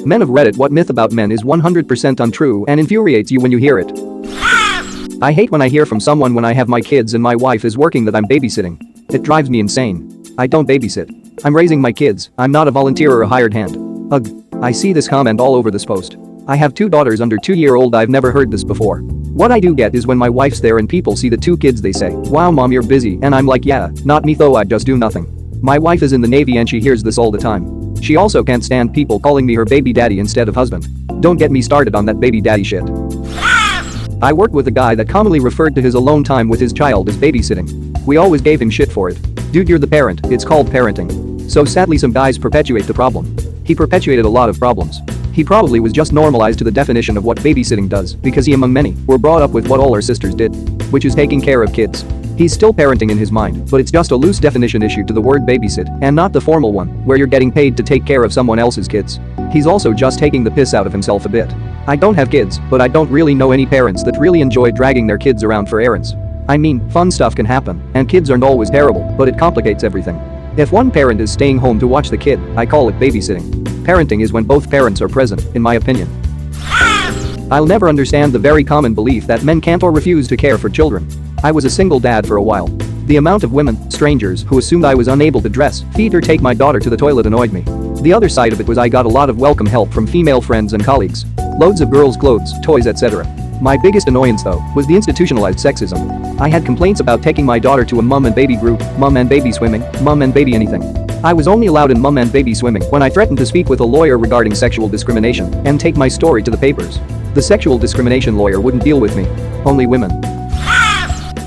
Men of Reddit, what myth about men is 100% untrue and infuriates you when you hear it? I hate when I hear from someone when I have my kids and my wife is working that I'm babysitting. It drives me insane. I don't babysit. I'm raising my kids, I'm not a volunteer or a hired hand. Ugh. I see this comment all over this post. I have 2 daughters under 2-year-old. I've never heard this before. What I do get is when my wife's there and people see the 2 kids they say, "Wow mom, you're busy," and I'm like, yeah, not me though, I just do nothing. My wife is in the Navy and she hears this all the time. She also can't stand people calling me her baby daddy instead of husband. Don't get me started on that baby daddy shit. I worked with a guy that commonly referred to his alone time with his child as babysitting. We always gave him shit for it. Dude, you're the parent, it's called parenting. So sadly some guys perpetuate the problem. He perpetuated a lot of problems. He probably was just normalized to the definition of what babysitting does because he, among many, were brought up with what all our sisters did, which is taking care of kids. He's still parenting in his mind, but it's just a loose definition issue to the word babysit and not the formal one, where you're getting paid to take care of someone else's kids. He's also just taking the piss out of himself a bit. I don't have kids, but I don't really know any parents that really enjoy dragging their kids around for errands. I mean, fun stuff can happen, and kids aren't always terrible, but it complicates everything. If one parent is staying home to watch the kid, I call it babysitting. Parenting is when both parents are present, in my opinion. I'll never understand the very common belief that men can't or refuse to care for children. I was a single dad for a while. The amount of women, strangers, who assumed I was unable to dress, feed or take my daughter to the toilet annoyed me. The other side of it was I got a lot of welcome help from female friends and colleagues. Loads of girls' clothes, toys, etc. My biggest annoyance though was the institutionalized sexism. I had complaints about taking my daughter to a mum and baby group, mum and baby swimming, mum and baby anything. I was only allowed in mum and baby swimming when I threatened to speak with a lawyer regarding sexual discrimination and take my story to the papers. The sexual discrimination lawyer wouldn't deal with me. Only women.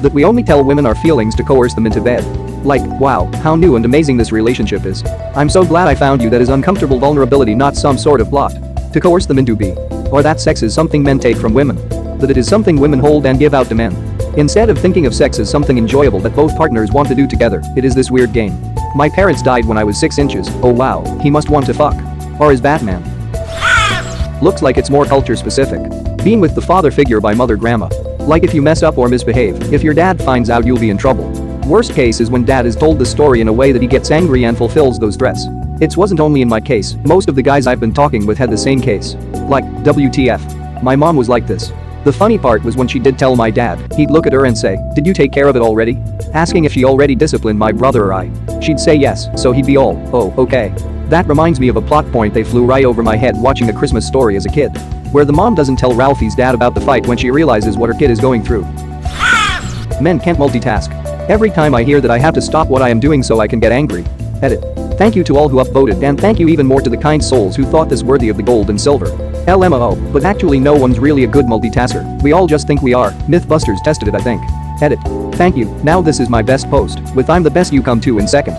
That we only tell women our feelings to coerce them into bed. Like, wow, how new and amazing this relationship is. I'm so glad I found you. That is uncomfortable vulnerability, not some sort of plot to coerce them into be. Or that sex is something men take from women. That it is something women hold and give out to men. Instead of thinking of sex as something enjoyable that both partners want to do together, it is this weird game. My parents died when I was 6 inches. Oh wow, he must want to fuck. Or is Batman? Looks like it's more culture specific. Being with the father figure by mother grandma. Like if you mess up or misbehave, if your dad finds out you'll be in trouble. Worst case is when dad is told the story in a way that he gets angry and fulfills those threats. It wasn't only in my case, most of the guys I've been talking with had the same case. Like, WTF. My mom was like this. The funny part was when she did tell my dad, he'd look at her and say, "Did you take care of it already?" Asking if she already disciplined my brother or I. She'd say yes, so he'd be all, "Oh, okay." That reminds me of a plot point they flew right over my head watching A Christmas Story as a kid. Where the mom doesn't tell Ralphie's dad about the fight when she realizes what her kid is going through. Men can't multitask. Every time I hear that I have to stop what I am doing so I can get angry. Edit. Thank you to all who upvoted, and thank you even more to the kind souls who thought this worthy of the gold and silver. LMAO, but actually no one's really a good multitasker. We all just think we are. Mythbusters tested it, I think. Edit. Thank you. Now this is my best post, with "I'm the best you come to" in second.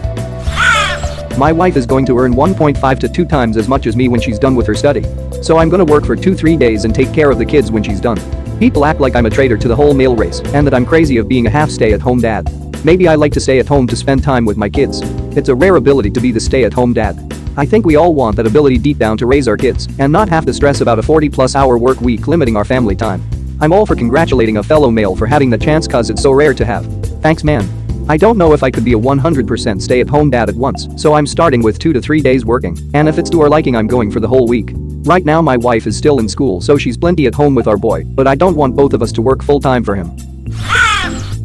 My wife is going to earn 1.5 to 2 times as much as me when she's done with her study. So I'm gonna work for 2-3 days and take care of the kids when she's done. People act like I'm a traitor to the whole male race and that I'm crazy of being a half stay-at-home dad. Maybe I like to stay at home to spend time with my kids. It's a rare ability to be the stay-at-home dad. I think we all want that ability deep down to raise our kids and not have to stress about a 40+ hour work week limiting our family time. I'm all for congratulating a fellow male for having the chance cause it's so rare to have. Thanks man. I don't know if I could be a 100% stay-at-home dad at once, so I'm starting with 2 to 3 days working, and if it's to our liking I'm going for the whole week. Right now my wife is still in school so she's plenty at home with our boy, but I don't want both of us to work full-time for him.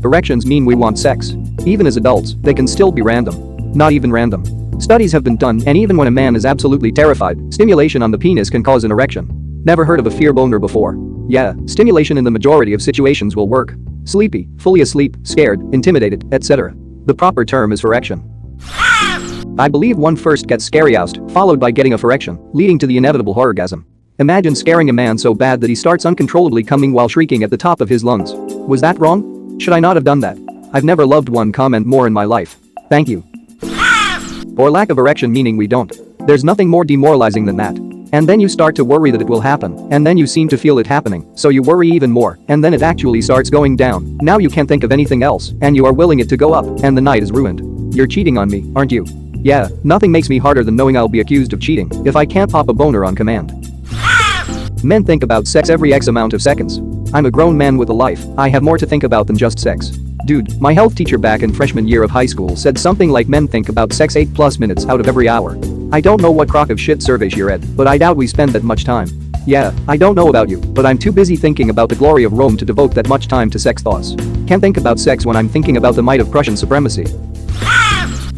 Erections mean we want sex. Even as adults, they can still be random. Not even random. Studies have been done, and even when a man is absolutely terrified, stimulation on the penis can cause an erection. Never heard of a fear boner before? Yeah, stimulation in the majority of situations will work. Sleepy, fully asleep, scared, intimidated, etc. The proper term is erection. I believe one first gets scary-oused, followed by getting a erection, leading to the inevitable orgasm. Imagine scaring a man so bad that he starts uncontrollably coming while shrieking at the top of his lungs. Was that wrong? Should I not have done that? I've never loved one comment more in my life. Thank you. Or lack of erection meaning we don't. There's nothing more demoralizing than that. And then you start to worry that it will happen, and then you seem to feel it happening, so you worry even more, and then it actually starts going down. Now you can't think of anything else, and you are willing it to go up, and the night is ruined. You're cheating on me, aren't you? Yeah, nothing makes me harder than knowing I'll be accused of cheating if I can't pop a boner on command. Men think about sex every X amount of seconds. I'm a grown man with a life, I have more to think about than just sex. Dude, my health teacher back in freshman year of high school said something like men think about sex 8+ minutes out of every hour. I don't know what crock of shit survey she read, but I doubt we spend that much time. Yeah, I don't know about you, but I'm too busy thinking about the glory of Rome to devote that much time to sex thoughts. Can't think about sex when I'm thinking about the might of Prussian supremacy.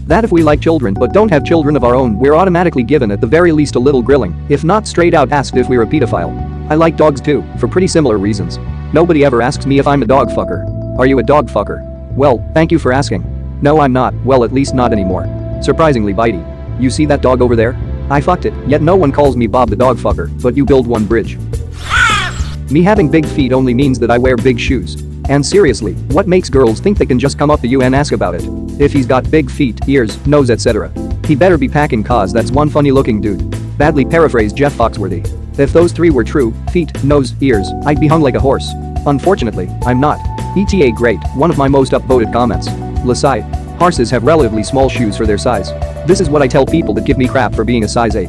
That if we like children but don't have children of our own, we're automatically given at the very least a little grilling, if not straight out asked if we're a pedophile. I like dogs too, for pretty similar reasons. Nobody ever asks me if I'm a dog fucker. Are you a dog fucker? Well, thank you for asking. No, I'm not, well, at least not anymore. Surprisingly bitey. You see that dog over there? I fucked it, yet no one calls me Bob the dog fucker, but you build one bridge. Me having big feet only means that I wear big shoes. And seriously, what makes girls think they can just come up to you and ask about it? If he's got big feet, ears, nose, etc. He better be packing cause that's one funny looking dude. Badly paraphrased Jeff Foxworthy. If those three were true, feet, nose, ears, I'd be hung like a horse. Unfortunately, I'm not. ETA great, one of my most upvoted comments. Lasai. Horses have relatively small shoes for their size. This is what I tell people that give me crap for being a size 8.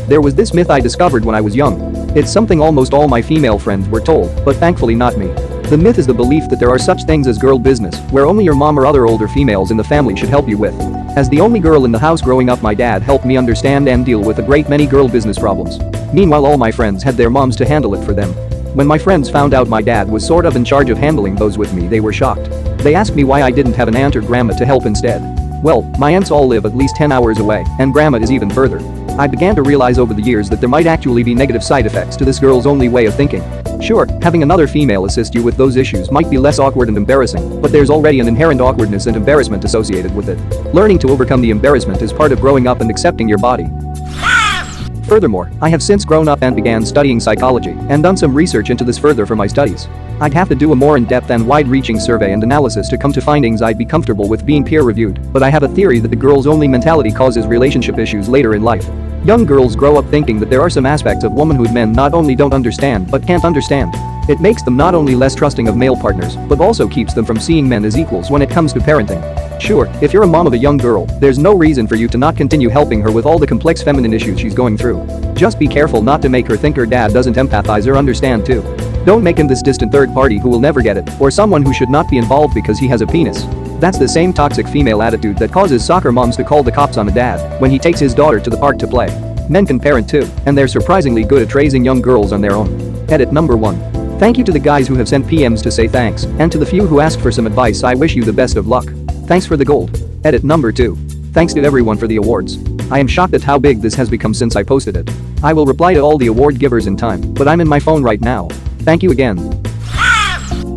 There was this myth I discovered when I was young. It's something almost all my female friends were told, but thankfully not me. The myth is the belief that there are such things as girl business, where only your mom or other older females in the family should help you with. As the only girl in the house growing up, my dad helped me understand and deal with a great many girl business problems. Meanwhile, all my friends had their moms to handle it for them. When my friends found out my dad was sort of in charge of handling those with me, they were shocked. They asked me why I didn't have an aunt or grandma to help instead. Well, my aunts all live at least 10 hours away, and grandma is even further. I began to realize over the years that there might actually be negative side effects to this girl's only way of thinking. Sure, having another female assist you with those issues might be less awkward and embarrassing, but there's already an inherent awkwardness and embarrassment associated with it. Learning to overcome the embarrassment is part of growing up and accepting your body. Furthermore, I have since grown up and began studying psychology and done some research into this further for my studies. I'd have to do a more in-depth and wide-reaching survey and analysis to come to findings I'd be comfortable with being peer-reviewed, but I have a theory that the girls-only mentality causes relationship issues later in life. Young girls grow up thinking that there are some aspects of womanhood men not only don't understand but can't understand. It makes them not only less trusting of male partners, but also keeps them from seeing men as equals when it comes to parenting. Sure, if you're a mom of a young girl, there's no reason for you to not continue helping her with all the complex feminine issues she's going through. Just be careful not to make her think her dad doesn't empathize or understand too. Don't make him this distant third party who will never get it, or someone who should not be involved because he has a penis. That's the same toxic female attitude that causes soccer moms to call the cops on a dad when he takes his daughter to the park to play. Men can parent too, and they're surprisingly good at raising young girls on their own. Edit number 1. Thank you to the guys who have sent PMs to say thanks, and to the few who asked for some advice, I wish you the best of luck. Thanks for the gold. Edit number 2. Thanks to everyone for the awards. I am shocked at how big this has become since I posted it. I will reply to all the award givers in time, but I'm in my phone right now. Thank you again.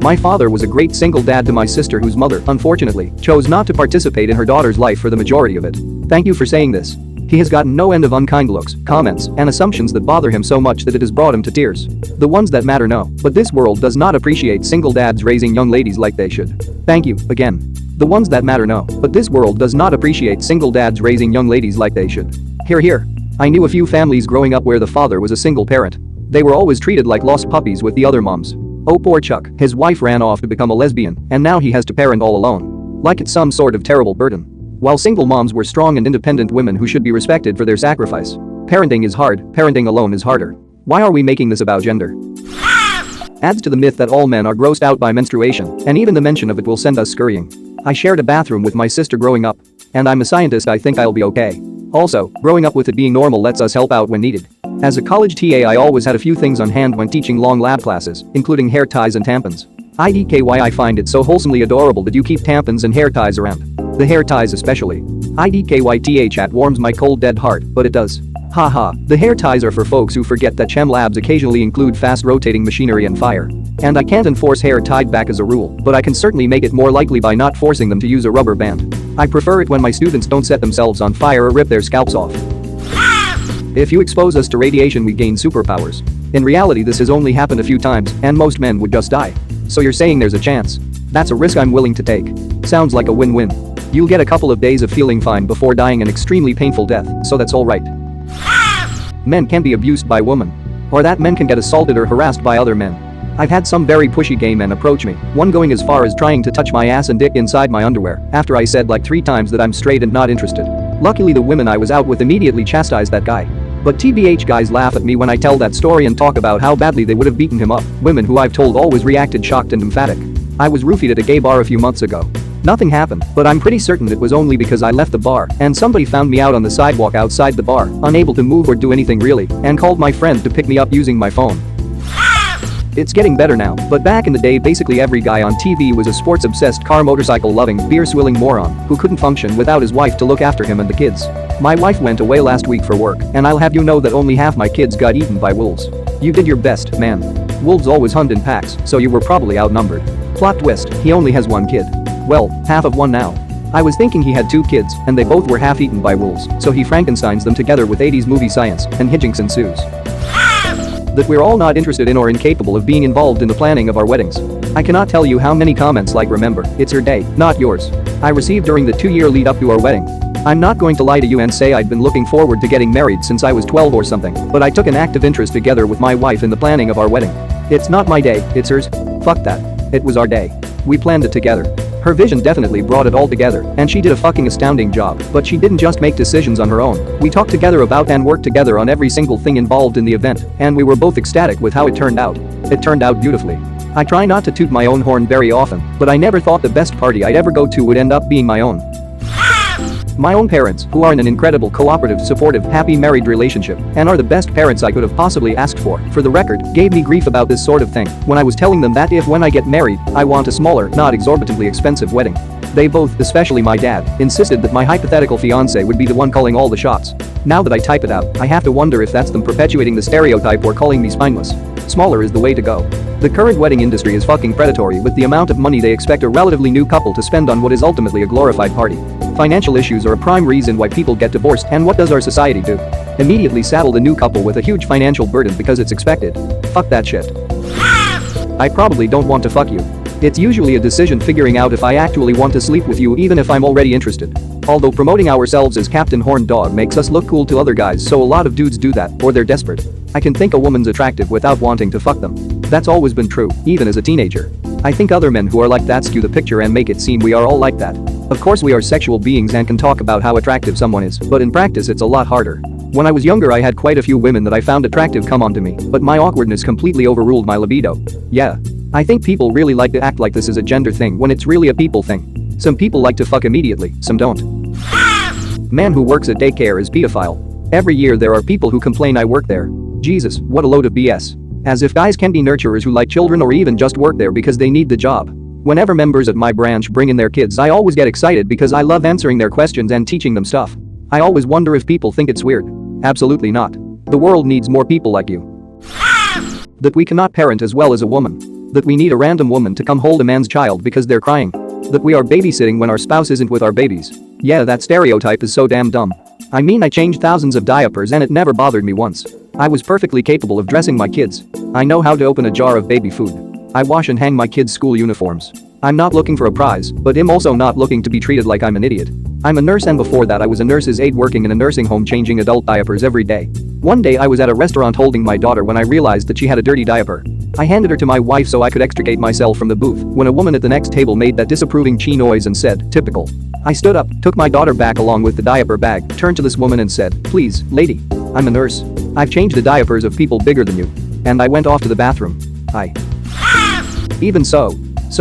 My father was a great single dad to my sister whose mother, unfortunately, chose not to participate in her daughter's life for the majority of it. Thank you for saying this. He has gotten no end of unkind looks, comments, and assumptions that bother him so much that it has brought him to tears. The ones that matter no, but this world does not appreciate single dads raising young ladies like they should. Thank you, again. The ones that matter no, but this world does not appreciate single dads raising young ladies like they should. Hear hear. I knew a few families growing up where the father was a single parent. They were always treated like lost puppies with the other moms. Oh poor Chuck, his wife ran off to become a lesbian, and now he has to parent all alone. Like it's some sort of terrible burden. While single moms were strong and independent women who should be respected for their sacrifice. Parenting is hard, parenting alone is harder. Why are we making this about gender? Adds to the myth that all men are grossed out by menstruation, and even the mention of it will send us scurrying. I shared a bathroom with my sister growing up. And I'm a scientist, I think I'll be okay. Also, growing up with it being normal lets us help out when needed. As a college TA, I always had a few things on hand when teaching long lab classes, including hair ties and tampons. IDKY, I find it so wholesomely adorable that you keep tampons and hair ties around. The hair ties especially. IDKYTH chat warms my cold dead heart, but it does. Haha, the hair ties are for folks who forget that chem labs occasionally include fast rotating machinery and fire. And I can't enforce hair tied back as a rule, but I can certainly make it more likely by not forcing them to use a rubber band. I prefer it when my students don't set themselves on fire or rip their scalps off. If you expose us to radiation, we gain superpowers. In reality, this has only happened a few times, and most men would just die. So you're saying there's a chance? That's a risk I'm willing to take. Sounds like a win-win. You'll get a couple of days of feeling fine before dying an extremely painful death, so that's alright. Men can be abused by women. Or that men can get assaulted or harassed by other men. I've had some very pushy gay men approach me, one going as far as trying to touch my ass and dick inside my underwear after I said like 3 times that I'm straight and not interested. Luckily, the women I was out with immediately chastised that guy. But TBH, guys laugh at me when I tell that story and talk about how badly they would have beaten him up. Women who I've told always reacted shocked and emphatic. I was roofied at a gay bar a few months ago. Nothing happened, but I'm pretty certain it was only because I left the bar and somebody found me out on the sidewalk outside the bar, unable to move or do anything really, and called my friend to pick me up using my phone. It's getting better now, but back in the day basically every guy on TV was a sports-obsessed car motorcycle-loving, beer-swilling moron who couldn't function without his wife to look after him and the kids. My wife went away last week for work, and I'll have you know that only half my kids got eaten by wolves. You did your best, man. Wolves always hunt in packs, so you were probably outnumbered. Plot twist, he only has one kid. Well, half of one now. I was thinking he had 2 kids, and they both were half eaten by wolves, so he Frankensteins them together with 80s movie science, and hijinks ensues. That we're all not interested in or incapable of being involved in the planning of our weddings. I cannot tell you how many comments like remember, it's her day, not yours, I received during the 2-year lead up to our wedding. I'm not going to lie to you and say I'd been looking forward to getting married since I was 12 or something, but I took an active interest together with my wife in the planning of our wedding. It's not my day, it's hers. Fuck that. It was our day. We planned it together. Her vision definitely brought it all together, and she did a fucking astounding job, but she didn't just make decisions on her own. We talked together about and worked together on every single thing involved in the event, and we were both ecstatic with how it turned out. It turned out beautifully. I try not to toot my own horn very often, but I never thought the best party I'd ever go to would end up being my own. My own parents, who are in an incredible cooperative, supportive, happy married relationship, and are the best parents I could have possibly asked for the record, gave me grief about this sort of thing when I was telling them that if when I get married, I want a smaller, not exorbitantly expensive wedding. They both, especially my dad, insisted that my hypothetical fiancé would be the one calling all the shots. Now that I type it out, I have to wonder if that's them perpetuating the stereotype or calling me spineless. Smaller is the way to go. The current wedding industry is fucking predatory with the amount of money they expect a relatively new couple to spend on what is ultimately a glorified party. Financial issues are a prime reason why people get divorced, and what does our society do? Immediately saddle the new couple with a huge financial burden because it's expected. Fuck that shit. I probably don't want to fuck you. It's usually a decision figuring out if I actually want to sleep with you even if I'm already interested. Although promoting ourselves as Captain Horn Dog makes us look cool to other guys, so a lot of dudes do that, or they're desperate. I can think a woman's attractive without wanting to fuck them. That's always been true, even as a teenager. I think other men who are like that skew the picture and make it seem we are all like that. Of course we are sexual beings and can talk about how attractive someone is, but in practice it's a lot harder. When I was younger I had quite a few women that I found attractive come onto me, but my awkwardness completely overruled my libido. Yeah. I think people really like to act like this is a gender thing when it's really a people thing. Some people like to fuck immediately, some don't. Man who works at daycare is pedophile. Every year there are people who complain I work there. Jesus, what a load of BS. As if guys can be nurturers who like children or even just work there because they need the job. Whenever members of my branch bring in their kids I always get excited because I love answering their questions and teaching them stuff. I always wonder if people think it's weird. Absolutely not. The world needs more people like you. That we cannot parent as well as a woman. That we need a random woman to come hold a man's child because they're crying. That we are babysitting when our spouse isn't with our babies. Yeah, that stereotype is so damn dumb. I mean, I changed thousands of diapers and it never bothered me once. I was perfectly capable of dressing my kids. I know how to open a jar of baby food. I wash and hang my kids' school uniforms. I'm not looking for a prize, but I'm also not looking to be treated like I'm an idiot. I'm a nurse, and before that I was a nurse's aide working in a nursing home changing adult diapers every day. One day I was at a restaurant holding my daughter when I realized that she had a dirty diaper. I handed her to my wife so I could extricate myself from the booth when a woman at the next table made that disapproving chee noise and said, "Typical." I stood up, took my daughter back along with the diaper bag, turned to this woman and said, "Please, lady. I'm a nurse. I've changed the diapers of people bigger than you." And I went off to the bathroom. Even so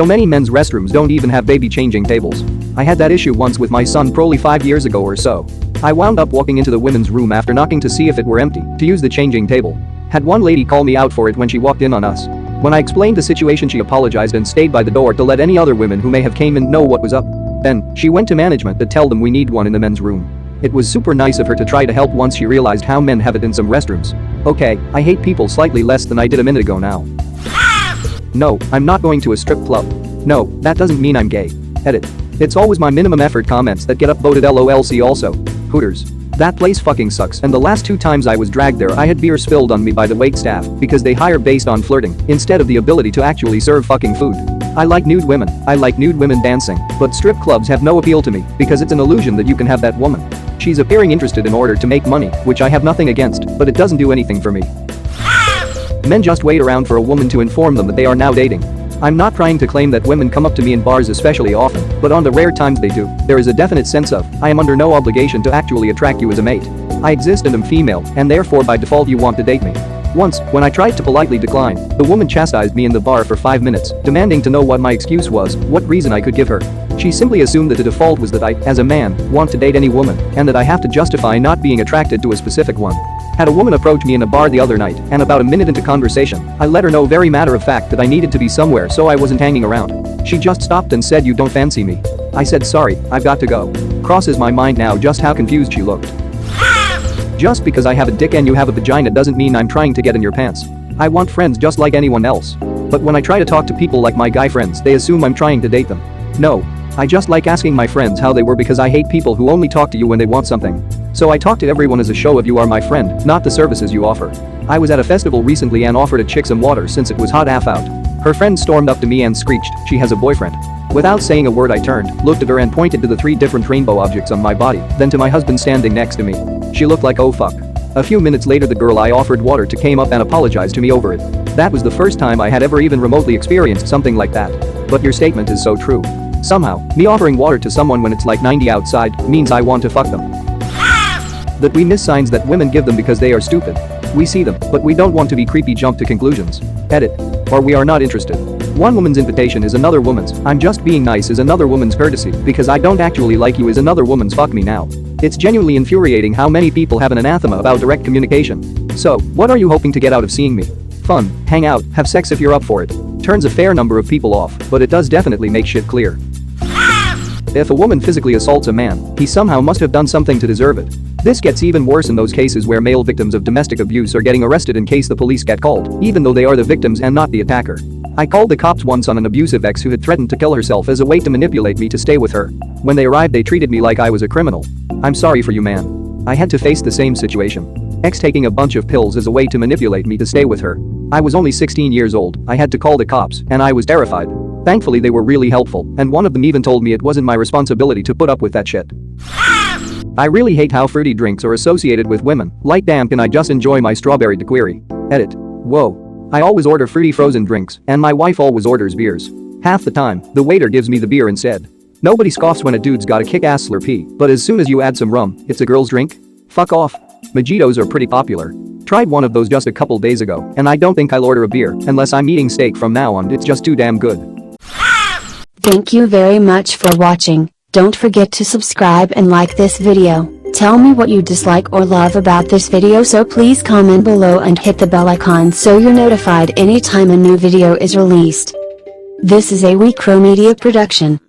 many men's restrooms don't even have baby changing tables. I had that issue once with my son probably 5 years ago or so. I wound up walking into the women's room after knocking to see if it were empty to use the changing table. Had one lady call me out for it when she walked in on us. When I explained the situation she apologized and stayed by the door to let any other women who may have came in know what was up. Then, she went to management to tell them we need one in the men's room. It was super nice of her to try to help once she realized how men have it in some restrooms. Okay, I hate people slightly less than I did a minute ago now. No, I'm not going to a strip club. No, that doesn't mean I'm gay. Edit. It's always my minimum effort comments that get upvoted LOLC also. Hooters. That place fucking sucks, and the last 2 times I was dragged there I had beer spilled on me by the wait staff because they hire based on flirting instead of the ability to actually serve fucking food. I like nude women. I like nude women dancing, but strip clubs have no appeal to me because it's an illusion that you can have that woman. She's appearing interested in order to make money, which I have nothing against, but it doesn't do anything for me. Men just wait around for a woman to inform them that they are now dating. I'm not trying to claim that women come up to me in bars especially often, but on the rare times they do, there is a definite sense of, I am under no obligation to actually attract you as a mate. I exist and am female, and therefore by default you want to date me. Once, when I tried to politely decline, the woman chastised me in the bar for 5 minutes, demanding to know what my excuse was, what reason I could give her. She simply assumed that the default was that I, as a man, want to date any woman, and that I have to justify not being attracted to a specific one. Had a woman approach me in a bar the other night, and about a minute into conversation, I let her know very matter of fact that I needed to be somewhere so I wasn't hanging around. She just stopped and said, "You don't fancy me?" I said, "Sorry, I've got to go." Crosses my mind now just how confused she looked. Just because I have a dick and you have a vagina doesn't mean I'm trying to get in your pants. I want friends just like anyone else. But when I try to talk to people like my guy friends, they assume I'm trying to date them. No. I just like asking my friends how they were because I hate people who only talk to you when they want something. So I talk to everyone as a show of you are my friend, not the services you offer. I was at a festival recently and offered a chick some water since it was hot AF out. Her friend stormed up to me and screeched, "She has a boyfriend." Without saying a word I turned, looked at her and pointed to the 3 different rainbow objects on my body, then to my husband standing next to me. She looked like, oh fuck. A few minutes later the girl I offered water to came up and apologized to me over it. That was the first time I had ever even remotely experienced something like that. But your statement is so true. Somehow, me offering water to someone when it's like 90 outside means I want to fuck them. That we miss signs that women give them because they are stupid. We see them, but we don't want to be creepy jump to conclusions. Edit. Or we are not interested. One woman's invitation is another woman's "I'm just being nice" is another woman's courtesy because I don't actually like you is another woman's "fuck me now." It's genuinely infuriating how many people have an anathema about direct communication. So, what are you hoping to get out of seeing me? Fun, hang out, have sex if you're up for it. Turns a fair number of people off, but it does definitely make shit clear. If a woman physically assaults a man, he somehow must have done something to deserve it. This gets even worse in those cases where male victims of domestic abuse are getting arrested in case the police get called, even though they are the victims and not the attacker. I called the cops once on an abusive ex who had threatened to kill herself as a way to manipulate me to stay with her. When they arrived they treated me like I was a criminal. I'm sorry for you, man. I had to face the same situation. Ex taking a bunch of pills as a way to manipulate me to stay with her. I was only 16 years old, I had to call the cops, and I was terrified. Thankfully they were really helpful, and one of them even told me it wasn't my responsibility to put up with that shit. I really hate how fruity drinks are associated with women. Like damn, can I just enjoy my strawberry daiquiri? Edit. Whoa. I always order fruity frozen drinks, and my wife always orders beers. Half the time, the waiter gives me the beer instead. Nobody scoffs when a dude's got a kick-ass Slurpee, but as soon as you add some rum, it's a girl's drink? Fuck off. Mojitos are pretty popular. Tried one of those just a couple days ago, and I don't think I'll order a beer unless I'm eating steak from now on. It's just too damn good. Thank you very much for watching. Don't forget to subscribe and like this video. Tell me what you dislike or love about this video, so please comment below and hit the bell icon so you're notified anytime a new video is released. This is a WeCrow Media production.